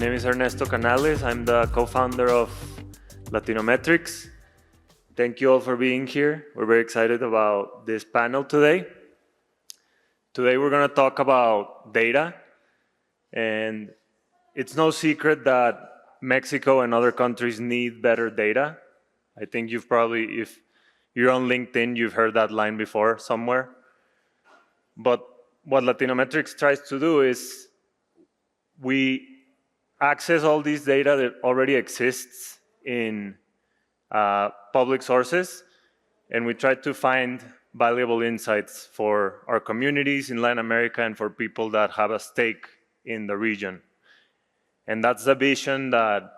name is Ernesto Canales. I'm the co-founder of Latinometrics. Thank you all for being here. We're very excited about this panel today. Today we're going to talk about data. And it's no secret that Mexico and other countries need better data. I think you've probably, if you're on LinkedIn, you've heard that line before somewhere. But what Latinometrics tries to do is we access all these data that already exists in public sources, and we try to find valuable insights for our communities in Latin America and for people that have a stake in the region. And that's the vision that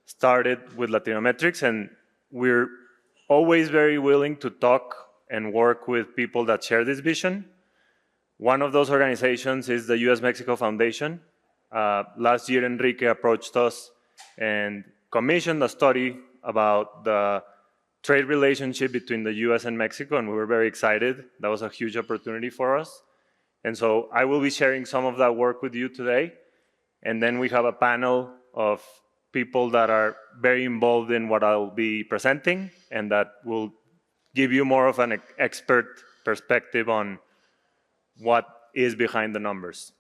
started with Latinometrics, and we're always very willing to talk and work with people that share this vision. One of those organizations is the US-Mexico Foundation. Last year, Enrique approached us and commissioned a study about the trade relationship between the US and Mexico, and we were very excited. That was a huge opportunity for us. And so I will be sharing some of that work with you today. And then we have a panel of people that are very involved in what I'll be presenting and that will give you more of an expert perspective on what is behind the numbers.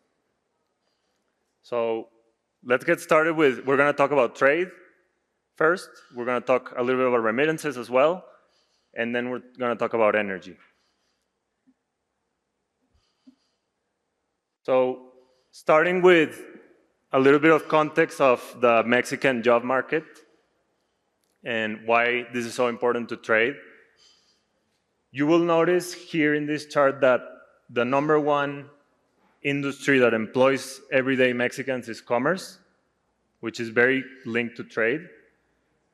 So let's get started with, we're going to talk about trade first. We're going to talk a little bit about remittances as well. And then we're going to talk about energy. So starting with a little bit of context of the Mexican job market and why this is so important to trade. You will notice here in this chart that the number one industry that employs everyday Mexicans is commerce, which is very linked to trade.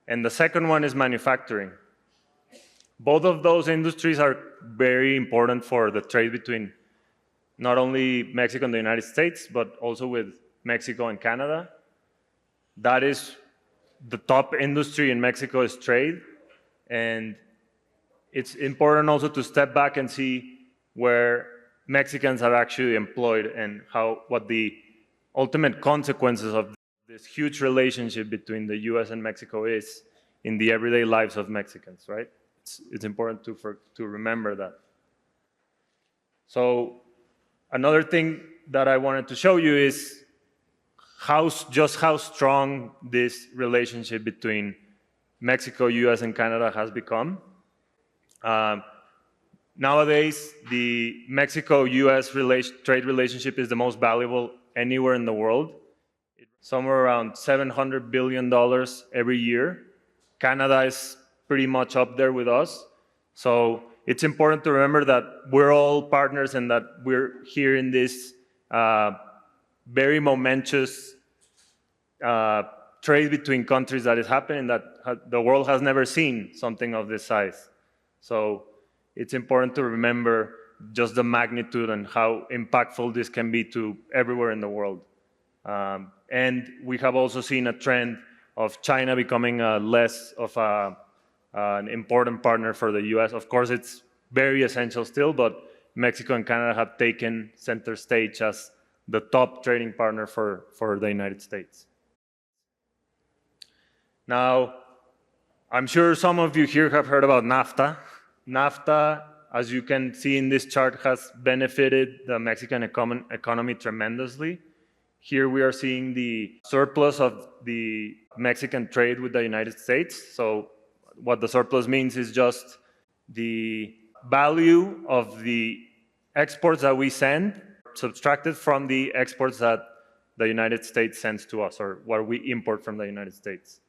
And the second one is manufacturing. Both of those industries are very important for the trade between not only Mexico and the United States, but also with Mexico and Canada. That is the top industry in Mexico is trade. And it's important also to step back and see where Mexicans are actually employed and what the ultimate consequences of this huge relationship between the US and Mexico is in the everyday lives of Mexicans, right? It's important to remember that. So another thing that I wanted to show you is just how strong this relationship between Mexico, US, and Canada has become. Nowadays, the Mexico-US trade relationship is the most valuable anywhere in the world. Somewhere around $700 billion every year. Canada is pretty much up there with us. So it's important to remember that we're all partners and that we're here in this very momentous trade between countries that is happening, that the world has never seen something of this size. So it's important to remember just the magnitude and how impactful this can be to everywhere in the world. And we have also seen a trend of China becoming less of an important partner for the US. Of course, it's very essential still, but Mexico and Canada have taken center stage as the top trading partner for the United States. Now, I'm sure some of you here have heard about NAFTA. NAFTA, as you can see in this chart, has benefited the Mexican economy tremendously. Here we are seeing the surplus of the Mexican trade with the United States. So what the surplus means is just the value of the exports that we send subtracted from the exports that the United States sends to us, or what we import from the United States.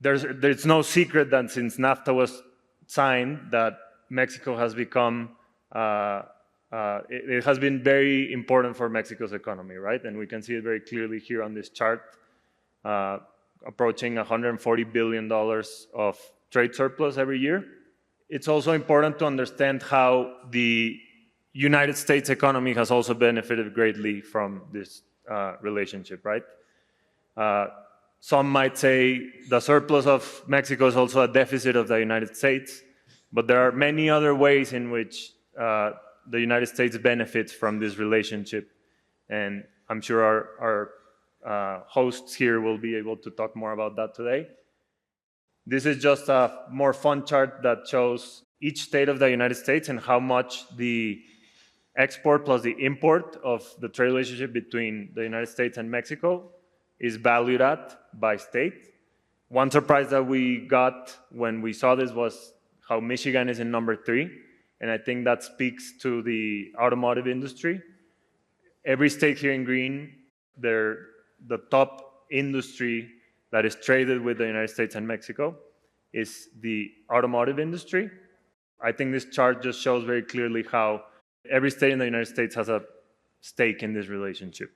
There's no secret that since NAFTA was signed, that Mexico has become, it has been very important for Mexico's economy, right? And we can see it very clearly here on this chart, approaching $140 billion of trade surplus every year. It's also important to understand how the United States economy has also benefited greatly from this relationship, right? Some might say the surplus of Mexico is also a deficit of the United States, but there are many other ways in which the United States benefits from this relationship. And I'm sure our hosts here will be able to talk more about that today. This is just a more fun chart that shows each state of the United States and how much the export plus the import of the trade relationship between the United States and Mexico is valued at by state. One surprise that we got when we saw this was how Michigan is in number 3, and I think that speaks to the automotive industry. Every state here in green, they're the top industry that is traded with the United States and Mexico is the automotive industry. I think this chart just shows very clearly how every state in the United States has a stake in this relationship.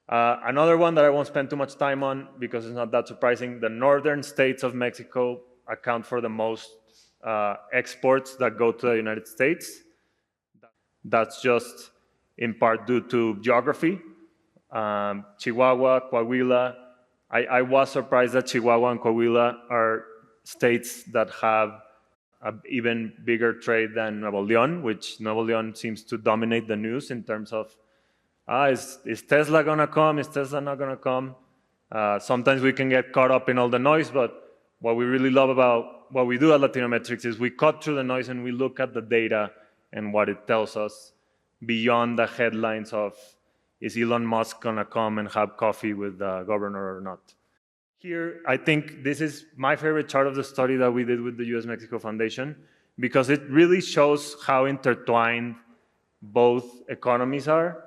Another one that I won't spend too much time on because it's not that surprising, the northern states of Mexico account for the most exports that go to the United States. That's just in part due to geography. Chihuahua, Coahuila. I was surprised that Chihuahua and Coahuila are states that have an even bigger trade than Nuevo León, which Nuevo León seems to dominate the news in terms of, is Tesla gonna come? Is Tesla not gonna come? Sometimes we can get caught up in all the noise, but what we really love about what we do at Latinometrics is we cut through the noise and we look at the data and what it tells us beyond the headlines of, is Elon Musk gonna come and have coffee with the governor or not? Here, I think this is my favorite chart of the study that we did with the US-Mexico Foundation because it really shows how intertwined both economies are.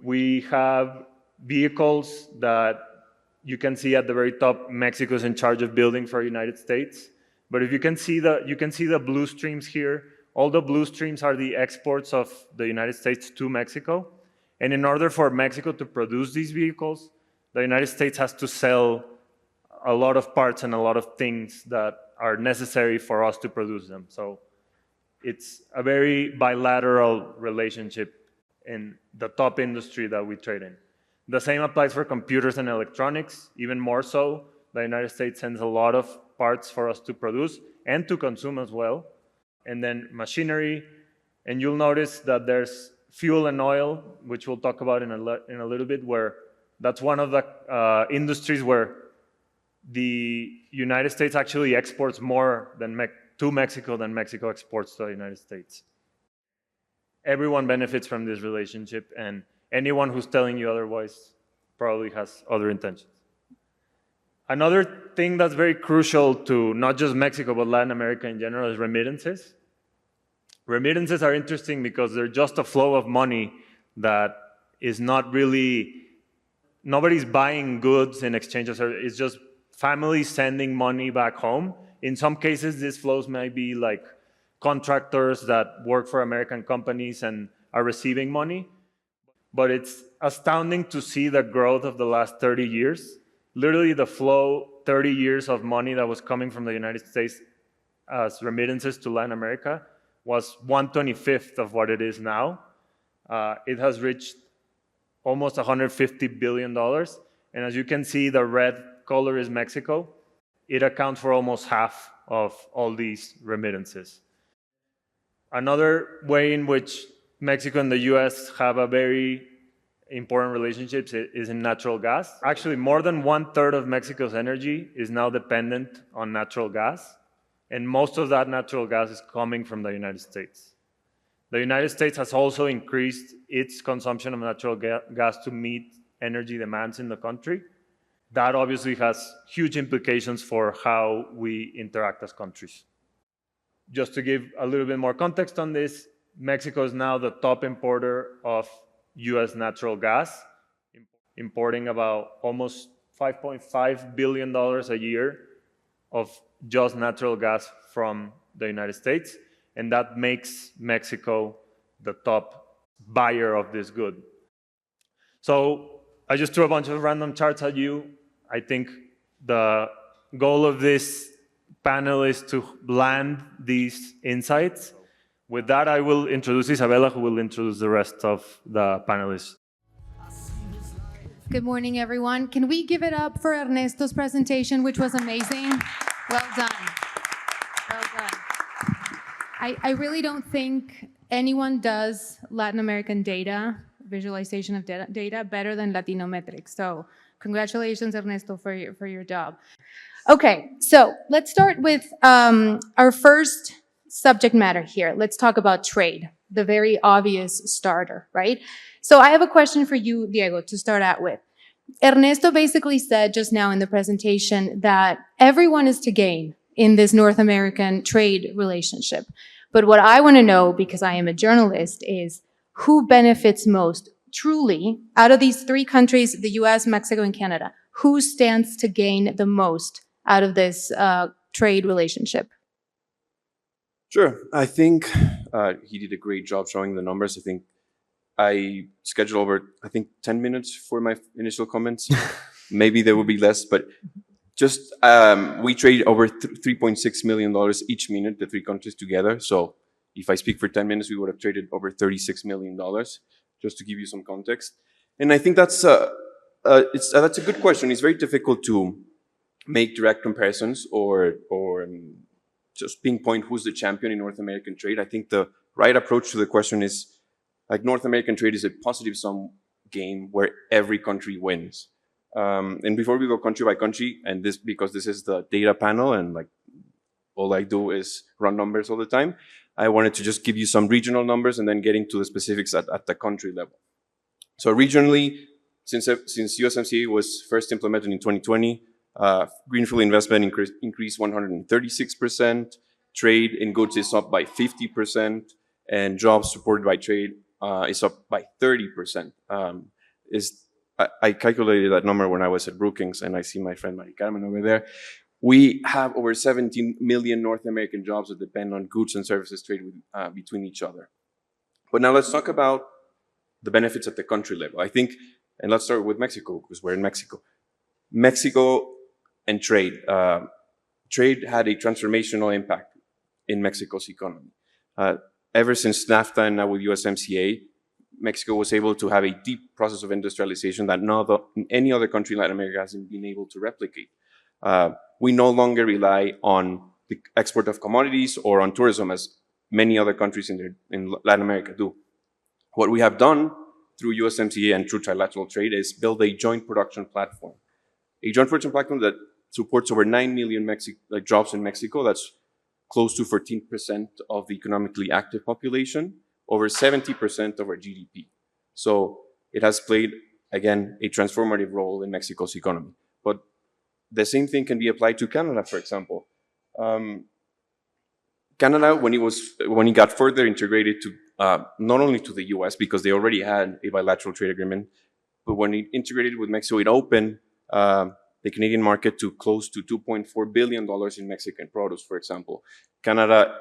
We have vehicles that you can see at the very top, Mexico is in charge of building for the United States. But if you can see the blue streams here, all the blue streams are the exports of the United States to Mexico. And in order for Mexico to produce these vehicles, the United States has to sell a lot of parts and a lot of things that are necessary for us to produce them. So it's a very bilateral relationship in the top industry that we trade in. The same applies for computers and electronics, even more so. The United States sends a lot of parts for us to produce and to consume as well. And then machinery, and you'll notice that there's fuel and oil, which we'll talk about in a little bit, where that's one of the industries where the United States actually exports more to Mexico than Mexico exports to the United States. Everyone benefits from this relationship, and anyone who's telling you otherwise probably has other intentions. Another thing that's very crucial to not just Mexico, but Latin America in general is remittances. Remittances are interesting because they're just a flow of money that is not really, nobody's buying goods in exchange of service. It's just families sending money back home. In some cases, these flows may be like contractors that work for American companies and are receiving money. But it's astounding to see the growth of the last 30 years. Literally the flow, 30 years of money that was coming from the United States as remittances to Latin America was 1/25 of what it is now. It has reached almost $150 billion. And as you can see, the red color is Mexico. It accounts for almost half of all these remittances. Another way in which Mexico and the US have a very important relationship is in natural gas. Actually, more than 1/3 of Mexico's energy is now dependent on natural gas. And most of that natural gas is coming from the United States. The United States has also increased its consumption of natural gas to meet energy demands in the country. That obviously has huge implications for how we interact as countries. Just to give a little bit more context on this, Mexico is now the top importer of US natural gas, importing about almost $5.5 billion a year of just natural gas from the United States, and that makes Mexico the top buyer of this good. So I just threw a bunch of random charts at you. I think the goal of this panel is to land these insights. With that, I will introduce Isabella, who will introduce the rest of the panelists. Good morning, everyone. Can we give it up for Ernesto's presentation, which was amazing? Well done. Well done. I really don't think anyone does Latin American data visualization of data better than Latinometrics. So congratulations, Ernesto, for your job. Okay, so let's start with our first subject matter here. Let's talk about trade, the very obvious starter, right? So I have a question for you, Diego, to start out with. Ernesto basically said just now in the presentation that everyone is to gain in this North American trade relationship. But what I want to know, because I am a journalist, is who benefits most truly out of these three countries, the US, Mexico, and Canada? Who stands to gain the most out of this trade relationship? Sure. I think he did a great job showing the numbers. I think I scheduled over, 10 minutes for my initial comments. Maybe there will be less, but just we trade over $3.6 million each minute, the three countries together. So if I speak for 10 minutes, we would have traded over $36 million, just to give you some context. And I think that's a good question. It's very difficult to make direct comparisons or just pinpoint who's the champion in North American trade. I think the right approach to the question is, like, North American trade is a positive sum game where every country wins. And before we go country by country, and because this is the data panel and like all I do is run numbers all the time, I wanted to just give you some regional numbers and then get into the specifics at the country level. So regionally, since USMCA was first implemented in 2020, greenfield investment increased 136%, trade in goods is up by 50%, and jobs supported by trade is up by 30%. I calculated that number when I was at Brookings, and I see my friend Mari Carmen over there. We have over 17 million North American jobs that depend on goods and services trade between each other. But now let's talk about the benefits at the country level. I think, and let's start with Mexico, because we're in Mexico. Mexico and trade. Trade had a transformational impact in Mexico's economy. Ever since NAFTA and now with USMCA, Mexico was able to have a deep process of industrialization that any other country in Latin America hasn't been able to replicate. We no longer rely on the export of commodities or on tourism as many other countries in Latin America do. What we have done through USMCA and through trilateral trade is build a joint production platform. A joint production platform that supports over 9 million jobs in Mexico. That's close to 14% of the economically active population, over 70% of our GDP. So it has played, again, a transformative role in Mexico's economy. But the same thing can be applied to Canada, for example. Canada, when it got further integrated to not only to the US, because they already had a bilateral trade agreement, but when it integrated with Mexico, it opened the Canadian market to close to $2.4 billion in Mexican produce, for example. Canada,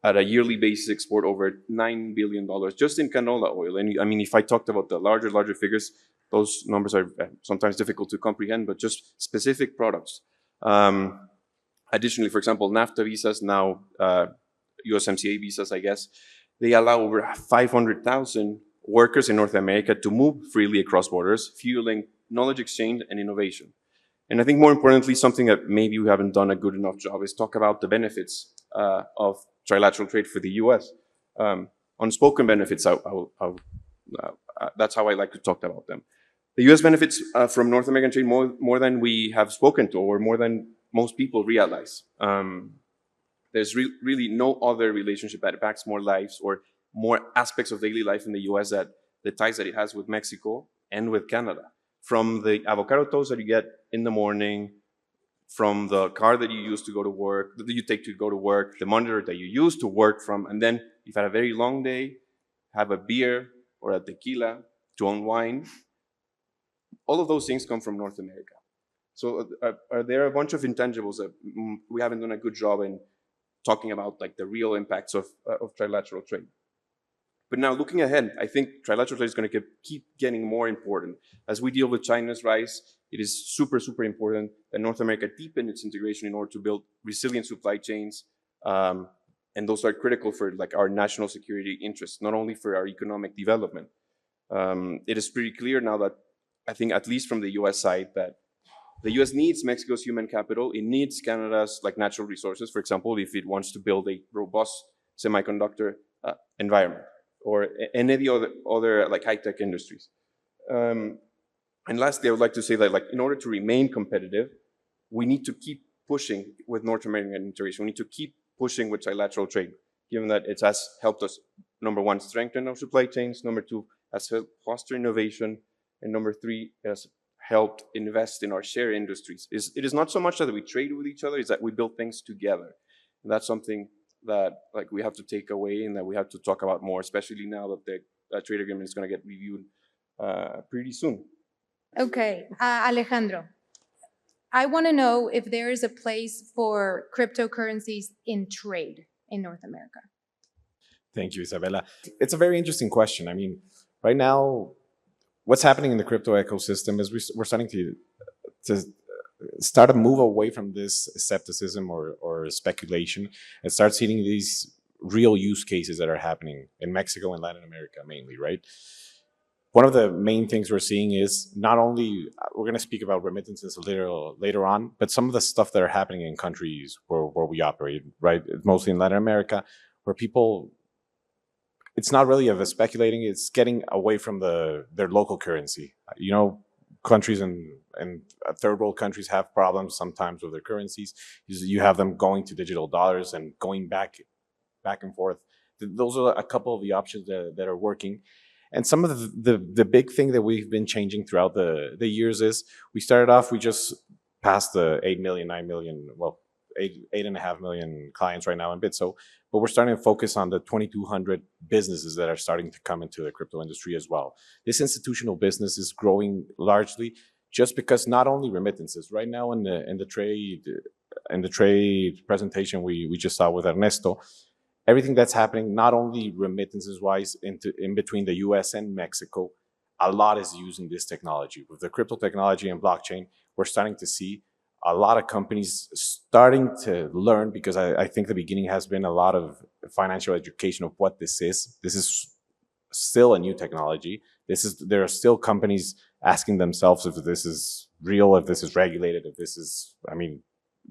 at a yearly basis, export over $9 billion just in canola oil. And I mean, if I talked about the larger figures, those numbers are sometimes difficult to comprehend, but just specific products. Additionally, for example, NAFTA visas, now USMCA visas, I guess, they allow over 500,000 workers in North America to move freely across borders, fueling knowledge exchange and innovation. And I think more importantly, something that maybe we haven't done a good enough job is talk about the benefits of trilateral trade for the US. Unspoken benefits, that's how I like to talk about them. The US benefits from North American trade more than we have spoken to, or more than most people realize. There's really no other relationship that impacts more lives or more aspects of daily life in the US that the ties that it has with Mexico and with Canada. From the avocado toast that you get in the morning, from the car that you use to go to work, that you take to go to work, the monitor that you use to work from, and then if you had a very long day, have a beer or a tequila to unwind. All of those things come from North America. So are there a bunch of intangibles that we haven't done a good job in talking about, like the real impacts of trilateral trade? But now looking ahead, I think trilateral trade is going to keep getting more important. As we deal with China's rise, it is super, super important that North America deepen its integration in order to build resilient supply chains. And those are critical for like our national security interests, not only for our economic development. It is pretty clear now that I think, at least from the US side, that the US needs Mexico's human capital. It needs Canada's like natural resources, for example, if it wants to build a robust semiconductor environment. or any other like high-tech industries. And lastly, I would like to say that like in order to remain competitive, we need to keep pushing with North American integration. We need to keep pushing with bilateral trade, given that it has helped us, number one, strengthen our supply chains, number two, has helped foster innovation, and number three, has helped invest in our share industries. It is not so much that we trade with each other, it's that we build things together. And that's something that like we have to take away and that we have to talk about more, especially now that the trade agreement is going to get reviewed pretty soon. Okay, Alejandro, I want to know if there is a place for cryptocurrencies in trade in North America. Thank you, Isabella. It's a very interesting question. I mean, right now, what's happening in the crypto ecosystem is we're starting to start to move away from this skepticism or speculation and start seeing these real use cases that are happening in Mexico and Latin America mainly, right? One of the main things we're seeing is not only, we're going to speak about remittances a little later on, but some of the stuff that are happening in countries where we operate, right? Mostly in Latin America, where people, it's not really of a speculating, it's getting away from their local currency. You know, countries and third world countries have problems sometimes with their currencies. You have them going to digital dollars and going back and forth. Those are a couple of the options that are working. And some of the big thing that we've been changing throughout the years is we started off, we just passed the 8 million, 9 million, well, 8.5 million clients right now in Bitso, but we're starting to focus on the 2,200 businesses that are starting to come into the crypto industry as well. This institutional business is growing largely just because not only remittances, right now in the trade presentation we just saw with Ernesto, everything that's happening, not only remittances wise in between the US and Mexico, a lot is using this technology. With the crypto technology and blockchain, we're starting to see a lot of companies starting to learn, because I think the beginning has been a lot of financial education of what this is. This is still a new technology. There are still companies asking themselves if this is real, if this is regulated, if this is,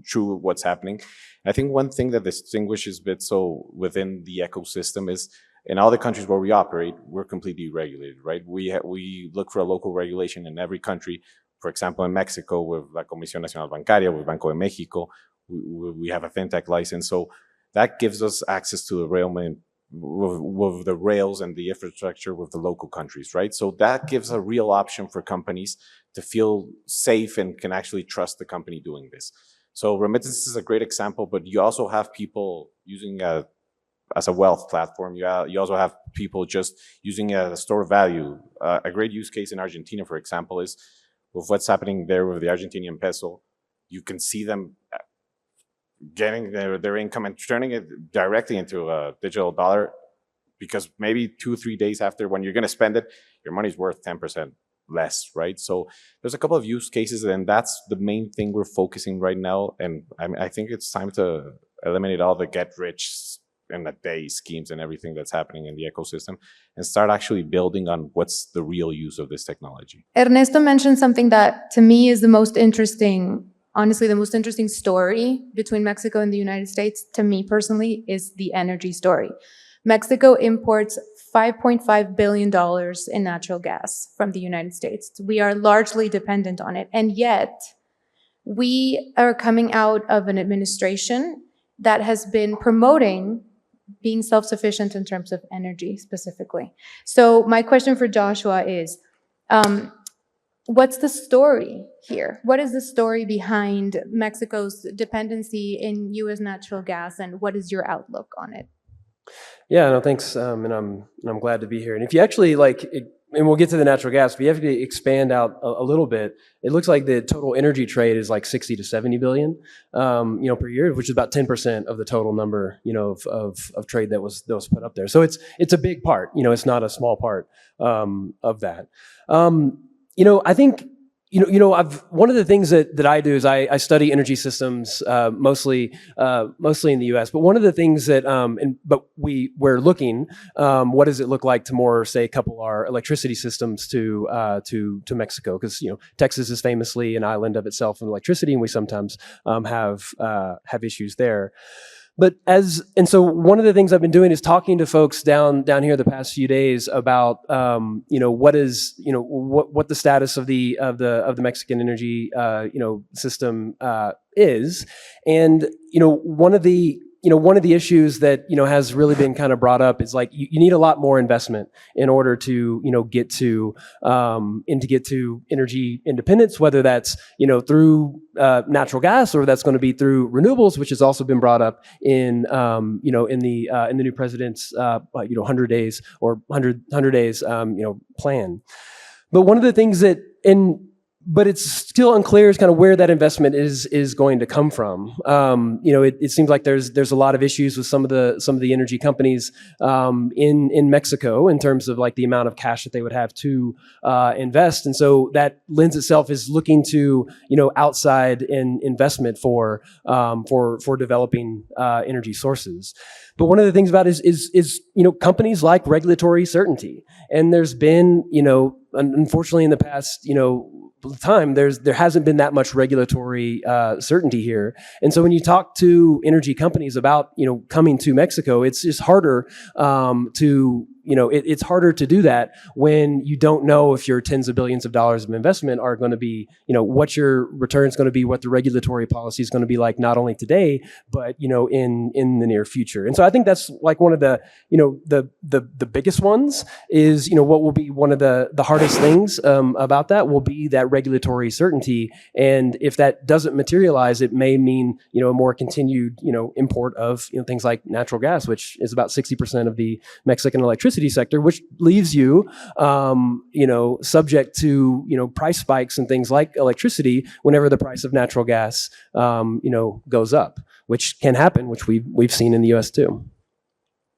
true what's happening. I think one thing that distinguishes Bitso within the ecosystem is in all the countries where we operate, we're completely regulated, right? We look for a local regulation in every country. For example, in Mexico, with La Comisión Nacional Bancaria, with Banco de Mexico, we have a fintech license. So that gives us access to the with the rails and the infrastructure with the local countries, right? So that gives a real option for companies to feel safe and can actually trust the company doing this. So remittances is a great example, but you also have people using as a wealth platform. You also have people just using a store of value. A great use case in Argentina, for example, is with what's happening there with the Argentinian peso. You can see them getting their income and turning it directly into a digital dollar, because maybe 2-3 days after, when you're going to spend it, your money's worth 10% less, right? So there's a couple of use cases, and that's the main thing we're focusing right now. And I think it's time to eliminate all the get rich in a day schemes and everything that's happening in the ecosystem and start actually building on what's the real use of this technology. Ernesto mentioned something that to me is the most interesting, honestly, the most interesting story between Mexico and the United States, to me personally, is the energy story. Mexico imports $5.5 billion in natural gas from the United States. We are largely dependent on it. And yet, we are coming out of an administration that has been promoting being self-sufficient in terms of energy specifically. So my question for Joshua is, what's the story here? What is the story behind Mexico's dependency in U.S. natural gas, and what is your outlook on it? Yeah, no, thanks, and I'm glad to be here. And if you actually and we'll get to the natural gas, but you have to expand out a little bit. It looks like the total energy trade is like 60 to 70 billion, per year, which is about 10% of the total number, of trade that was put up there. So it's a big part. It's not a small part of that. I think. One of the things that I do is I study energy systems mostly in the U.S. But one of the things that we're looking, what does it look like to more say couple our electricity systems to Mexico, because Texas is famously an island of itself in electricity, and we sometimes have issues there. So one of the things I've been doing is talking to folks down here the past few days about what the status of the Mexican energy system is, and one of the issues that has really been kind of brought up is like you need a lot more investment in order to get to energy independence, whether that's through natural gas or that's going to be through renewables, which has also been brought up in the new president's 100 days or 100 days plan. But one of the things but it's still unclear is kind of where that investment is going to come from. It seems like there's a lot of issues with some of the energy companies in Mexico in terms of like the amount of cash that they would have to invest, and so that lends itself is looking to outside investment for developing energy sources. But one of the things about it is companies like regulatory certainty, and there's been unfortunately in the past time there hasn't been that much regulatory certainty here, and so when you talk to energy companies about coming to Mexico, it's just harder it's harder to do that when you don't know if your tens of billions of dollars of investment are going to be, what your return is going to be, what the regulatory policy is going to be like, not only today, but, in the near future. And so I think that's like one of the biggest ones is, what will be one of the hardest things about that will be that regulatory certainty. And if that doesn't materialize, it may mean, a more continued, import of, things like natural gas, which is about 60% of the Mexican electricity sector, which leaves you, subject to, price spikes and things like electricity whenever the price of natural gas, goes up, which can happen, which we've seen in the U.S. too.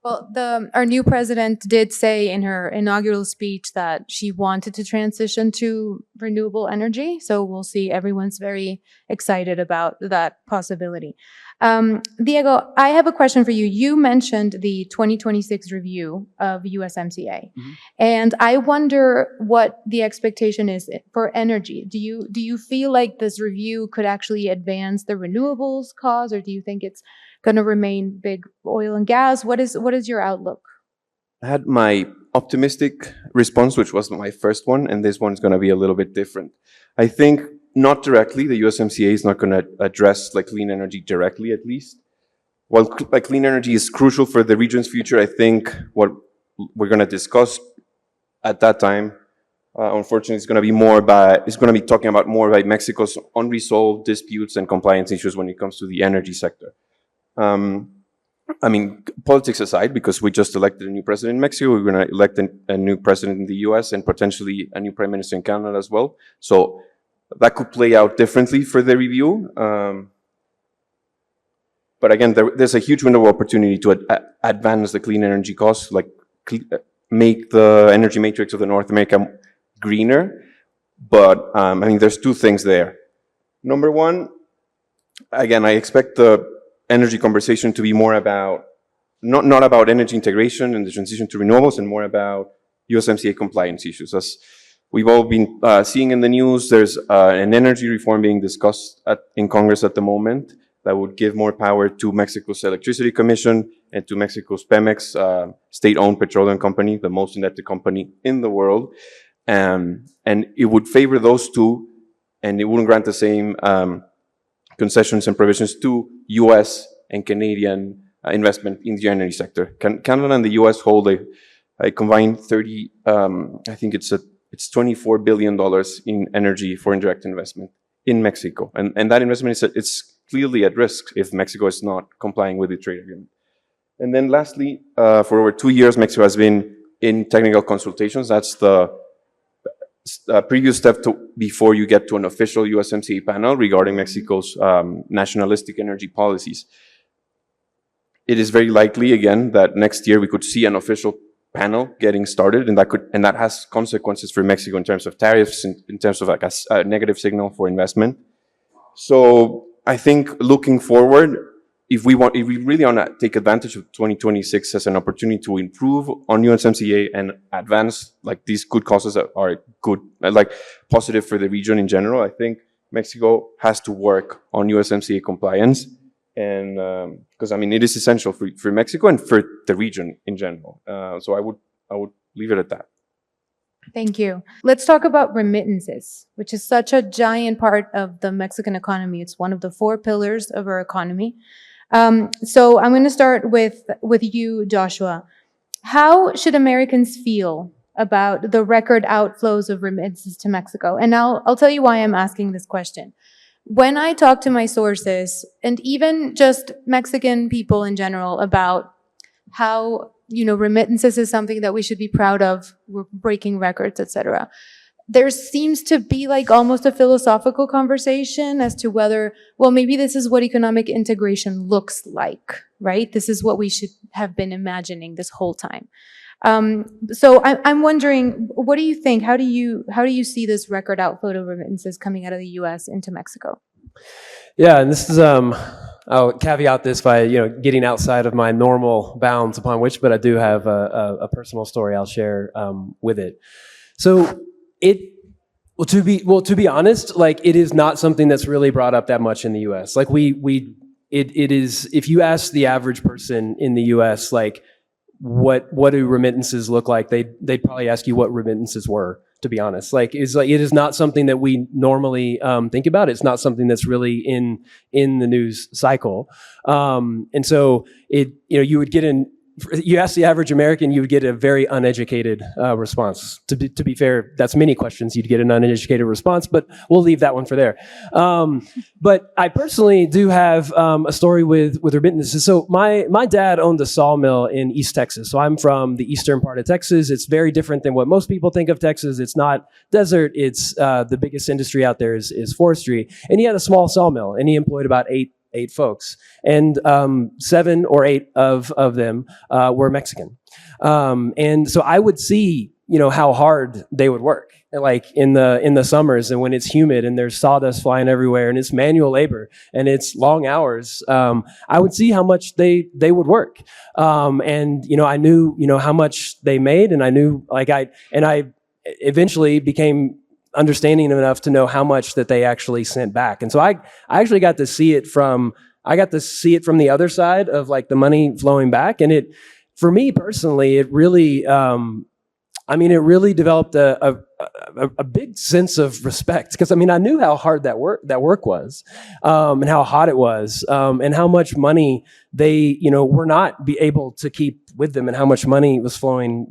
Well, our new president did say in her inaugural speech that she wanted to transition to renewable energy. So we'll see. Everyone's very excited about that possibility. Diego, I have a question for you. You mentioned the 2026 review of USMCA, and I wonder what the expectation is for energy. Do you feel like this review could actually advance the renewables cause, or do you think it's going to remain big oil and gas? What is your outlook? I had my optimistic response, which was my first one, and this one's going to be a little bit different. I think not directly, the USMCA is not going to address like clean energy directly, at least. While clean energy is crucial for the region's future, I think what we're going to discuss at that time, unfortunately, it's going to be talking about more about Mexico's unresolved disputes and compliance issues when it comes to the energy sector. Politics aside, because we just elected a new president in Mexico, we're going to elect a new president in the US and potentially a new prime minister in Canada as well. So that could play out differently for the review. But again, there's a huge window of opportunity to advance the clean energy costs, like make the energy matrix of the North America greener. But there's two things there. Number one, again, I expect the energy conversation to be more about, not about energy integration and the transition to renewables, and more about USMCA compliance issues. As we've all been seeing in the news, there's an energy reform being discussed in Congress at the moment that would give more power to Mexico's Electricity Commission and to Mexico's Pemex, state-owned petroleum company, the most indebted company in the world. And it would favor those two, and it wouldn't grant the same concessions and provisions to U.S. and Canadian investment in the energy sector. Canada and the U.S. hold a combined I think it's $24 billion in energy for indirect investment in Mexico. And that investment it's clearly at risk if Mexico is not complying with the trade agreement. And then lastly, for over 2 years, Mexico has been in technical consultations. That's the previous step before you get to an official USMCA panel regarding Mexico's nationalistic energy policies. It is very likely, again, that next year we could see an official panel getting started, and that has consequences for Mexico in terms of tariffs, in terms of like a negative signal for investment. So I think looking forward, if we really want to take advantage of 2026 as an opportunity to improve on USMCA and advance like these good causes that are good, like positive for the region in general, I think Mexico has to work on USMCA compliance. and because I mean it is essential for Mexico and for the region in general. So I would leave it at that. Thank you. Let's talk about remittances, which is such a giant part of the Mexican economy. It's one of the 4 pillars of our economy. So I'm going to start with you, Joshua. How should Americans feel about the record outflows of remittances to Mexico? And I'll tell you why I'm asking this question. When I talk to my sources, and even just Mexican people in general, about how, remittances is something that we should be proud of, we're breaking records, etc., there seems to be like almost a philosophical conversation as to whether, well, maybe this is what economic integration looks like, right? This is what we should have been imagining this whole time. So I'm wondering, what do you think? How do you see this record outflow of remittances coming out of the U.S. into Mexico? Yeah, and this is I'll caveat this by getting outside of my normal bounds upon which, but I do have a personal story I'll share with it. So to be honest, like it is not something that's really brought up that much in the U.S. Like it is, if you ask the average person in the U.S. like what do remittances look like, they'd probably ask you what remittances were. To be honest, it is not something that we normally think about. It's not something that's really in the news cycle, and so you would get you ask the average American, you would get a very uneducated response. To be fair, that's many questions. You'd get an uneducated response, but we'll leave that one for there. But I personally do have a story with remittances. So my dad owned a sawmill in East Texas. So I'm from the eastern part of Texas. It's very different than what most people think of Texas. It's not desert. It's the biggest industry out there is forestry. And he had a small sawmill, and he employed about eight folks, and 7 or 8 of them were Mexican. And so I would see, how hard they would work, like in the summers, and when it's humid and there's sawdust flying everywhere, and it's manual labor and it's long hours. I would see how much they would work, and I knew how much they made, and I knew I eventually became understanding enough to know how much that they actually sent back. And so I actually got to see it from the other side of like the money flowing back. And for me personally, it really, it really developed a big sense of respect, because I knew how hard that work was, and how hot it was, and how much money they were not be able to keep with them, and how much money was flowing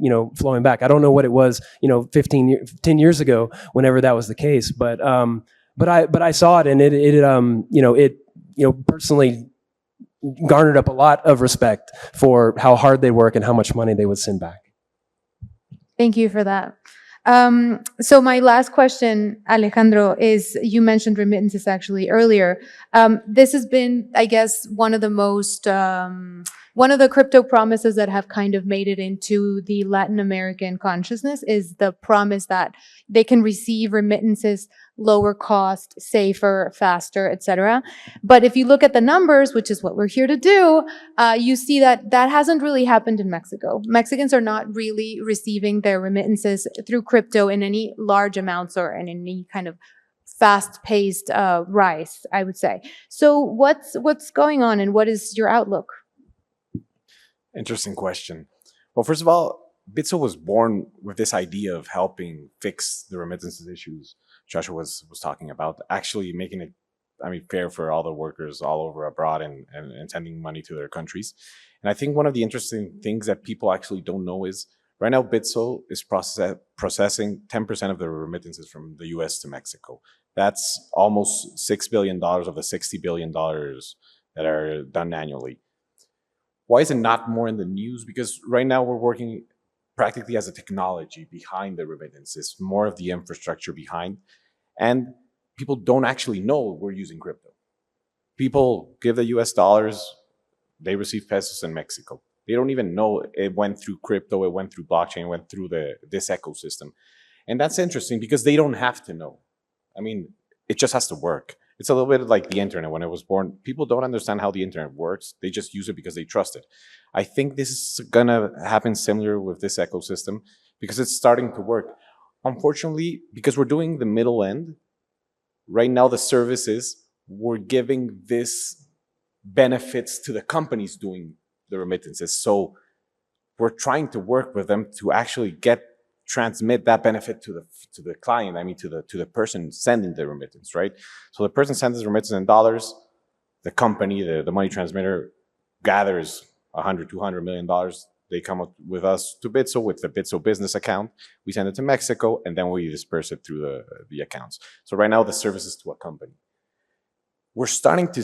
back. I don't know what it was 10 years ago, whenever that was the case, but I saw it, and it personally garnered up a lot of respect for how hard they work and how much money they would send back. Thank you for that. So my last question, Alejandro, is, you mentioned remittances actually earlier. This has been, I guess, one of the crypto promises that have kind of made it into the Latin American consciousness, is the promise that they can receive remittances lower cost, safer, faster, etc. But if you look at the numbers, which is what we're here to do, you see that hasn't really happened in Mexico. Mexicans are not really receiving their remittances through crypto in any large amounts or in any kind of fast-paced rise, I would say. So what's going on, and what is your outlook? Interesting question. Well, first of all, Bitso was born with this idea of helping fix the remittances issues Joshua was talking about, actually making it, fair for all the workers all over abroad and sending money to their countries. And I think one of the interesting things that people actually don't know is right now Bitso is processing 10% of the remittances from the US to Mexico. That's almost $6 billion of the $60 billion that are done annually. Why is it not more in the news? Because right now we're working practically as a technology behind the remittances, more of the infrastructure behind. And people don't actually know we're using crypto. People give the US dollars, they receive pesos in Mexico. They don't even know it went through crypto, it went through blockchain, it went through this ecosystem. And that's interesting because they don't have to know. It just has to work. It's a little bit like the internet. When it was born, people don't understand how the internet works. They just use it because they trust it. I think this is gonna happen similar with this ecosystem because it's starting to work. Unfortunately, because we're doing the middle end, right now the services, we're giving this benefits to the companies doing the remittances. So we're trying to work with them to actually transmit that benefit to the client. I mean, to the person sending the remittance, right? So the person sends the remittance in dollars. The company, the money transmitter, gathers $100, $200 million. They come up with us to Bitso with the Bitso business account. We send it to Mexico, and then we disperse it through the accounts. So right now, the service is to a company. We're starting to,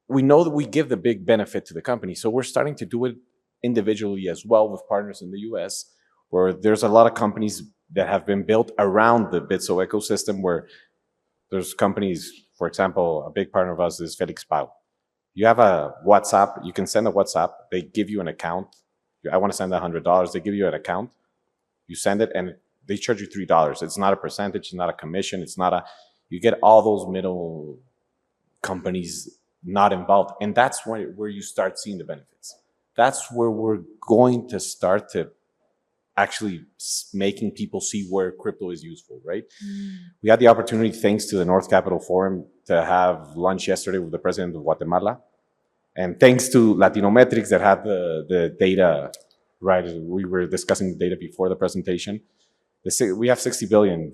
we know that we give the big benefit to the company, so we're starting to do it individually as well with partners in the US, where there's a lot of companies that have been built around the Bitso ecosystem, where there's companies, for example, a big partner of us is Felix Pau. You have a WhatsApp, you can send a WhatsApp, they give you an account. I want to send $100, they give you an account, you send it, and they charge you $3. It's not a percentage, it's not a commission, it's not you get all those middle companies not involved. And that's where you start seeing the benefits. That's where we're going to start to actually making people see where crypto is useful, right? We had the opportunity, thanks to the North Capital Forum, to have lunch yesterday with the president of Guatemala. And thanks to Latinometrics that had the data, right? We were discussing the data before the presentation. We have $60 billion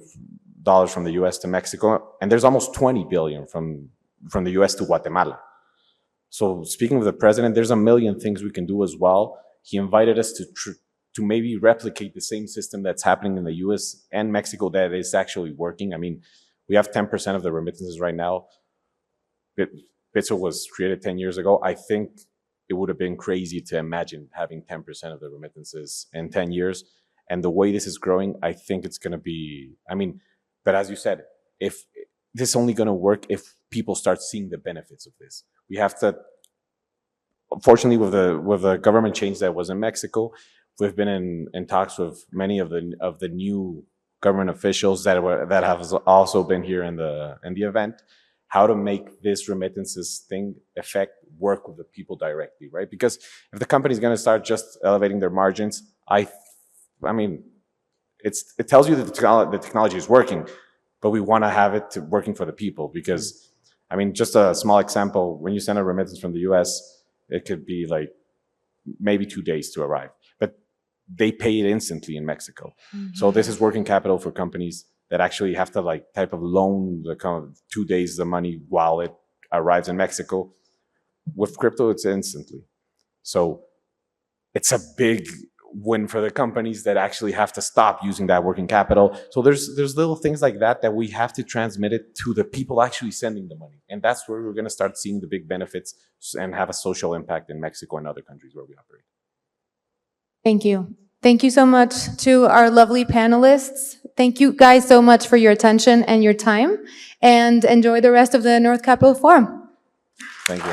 from the US to Mexico, and there's almost $20 billion from the US to Guatemala. So speaking with the president, there's a million things we can do as well. He invited us to maybe replicate the same system that's happening in the US and Mexico that is actually working. I mean, we have 10% of the remittances right now. Bitso was created 10 years ago. I think it would have been crazy to imagine having 10% of the remittances in 10 years. And the way this is growing, I think it's going to be, I mean, but as you said, if this is only going to work if people start seeing the benefits of this. We have to, unfortunately, with the government change that was in Mexico, we've been in talks with many of the new government officials that have also been here in the event, how to make this remittances thing work with the people directly, right? Because if the company is going to start just elevating their margins, I mean, it tells you that the technology is working, but we want to have it working for the people. Because, I mean, just a small example, when you send a remittance from the US, it could be like maybe 2 days to arrive, but they pay it instantly in Mexico. So this is working capital for companies that actually have to like type of loan the 2 days the money while it arrives in Mexico. With crypto, it's instantly. So it's a big win for the companies that actually have to stop using that working capital. So there's little things like that we have to transmit it to the people actually sending the money. And that's where we're going to start seeing the big benefits and have a social impact in Mexico and other countries where we operate. Thank you. Thank you so much to our lovely panelists. Thank you guys so much for your attention and your time, and enjoy the rest of the North Capital Forum. Thank you.